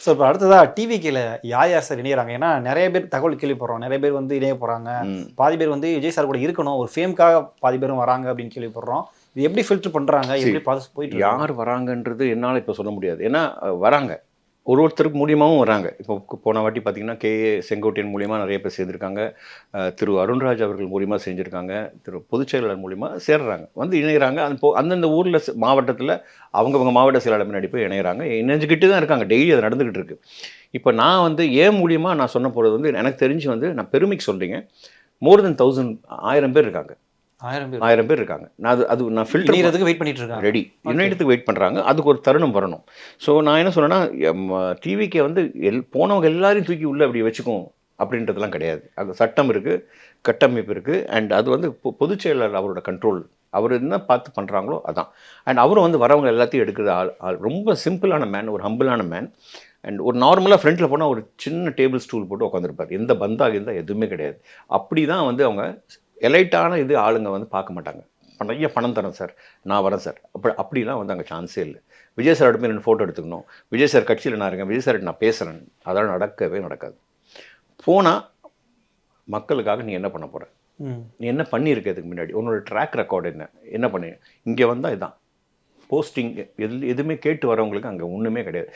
So இப்போ அடுத்ததாக டிவிக்கில் யார் யார் சார் இணையறாங்க? ஏன்னா நிறைய பேர் தகவல் கேள்விப்படுறோம். நிறைய பேர் வந்து இணைய போகிறாங்க. பாதி பேர் வந்து விஜய் சார் கூட இருக்கணும். ஒரு ஃபேம்க்காக பாதி பேரும் வராங்க அப்படின்னு கேள்விப்படுறோம். இது எப்படி ஃபில்டர் பண்ணுறாங்க? எப்படி பார்த்து போயிட்டு இருக்கு? யார் வராங்கன்றது என்னால் இப்போ சொல்ல முடியாது. ஏன்னா வராங்க. ஒருத்தருக்கு மூலியமாகவும் வராங்க. இப்போ போன வாட்டி பார்த்தீங்கன்னா, செங்கோட்டையன் மூலியமா நிறைய பேர் சேர்ந்திருக்காங்க. திரு அருண்ராஜ் அவர்கள் மூலியமா செஞ்சிருக்காங்க. திரு பொதுச் செயலாளர் மூலியமா சேர்றாங்க. வந்து இணையறாங்க. அந்தந்த ஊர்ல மாவட்டத்தில அவங்கவங்க மாவட்ட செயலாளர் முன்னாடி போய் இணையறாங்க. இணைஞ்சுக்கிட்டு தான் இருக்காங்க. டெய்லி அது நடந்துகிட்டு இருக்கு. இப்போ நான் வந்து என் மூலியமா நான் சொன்ன போறது வந்து எனக்கு தெரிஞ்சு வந்து நான் பெருமைக்கு சொல்றீங்க. மோர் தென் 1000 பேர் இருக்காங்க. 1000 பேர் இருக்காங்க. நான் ஃபில்டர் இணையறதுக்கு வெயிட் பண்ணிட்டு இருக்காங்க. ரெடி. இணையத்துக்கு வெயிட் பண்ணுறாங்க. அதுக்கு ஒரு தருணம் வரணும். ஸோ நான் என்ன சொன்னேன்னா, டிவிக்கே வந்து போனவங்க எல்லாரையும் தூக்கி உள்ளே அப்படி வச்சுக்கும் அப்படின்றதுலாம் கிடையாது. அது சட்டம் இருக்குது, கட்டமைப்பு இருக்குது. அண்ட் அது வந்து பொதுச் செயலாளர் அவரோட கண்ட்ரோல். அவர் என்ன பார்த்து பண்ணுறாங்களோ அதான். அண்ட் அவரும் வந்து வரவங்க எல்லாத்தையும் எடுக்கிற ஆள் ரொம்ப சிம்பிளான மேன், ஒரு ஹம்பிளான மேன். அண்ட் ஒரு நார்மலாக ஃப்ரண்ட்டில் போனால் ஒரு சின்ன டேபிள் ஸ்டூல் போட்டு உட்காந்துருப்பார். எந்த பந்தாக இருந்தால் எதுவுமே கிடையாது. அப்படி தான் வந்து அவங்க எலைட்டான ஆளுங்க வந்து பார்க்க மாட்டாங்க. நிறைய பணம் தரேன் சார், நான் வரேன் சார், அப்படிலாம் வந்து அங்கே சான்ஸே இல்லை. விஜய் சார் போய் 2 ஃபோட்டோ எடுத்துக்கணும், விஜய் சார் கட்சியில் நான் இருக்கேன், விஜய் சார் நான் பேசுகிறேன், அதெல்லாம் நடக்கவே நடக்காது. போனால் மக்களுக்காக நீ என்ன பண்ண போகிற, நீ என்ன பண்ணியிருக்கிறதுக்கு முன்னாடி உன்னோட ட்ராக் ரெக்கார்டு என்ன பண்ணி இங்கே வந்தால் இதான் போஸ்டிங் எதுவுமே கேட்டு வரவங்களுக்கு அங்கே ஒன்றுமே கிடையாது.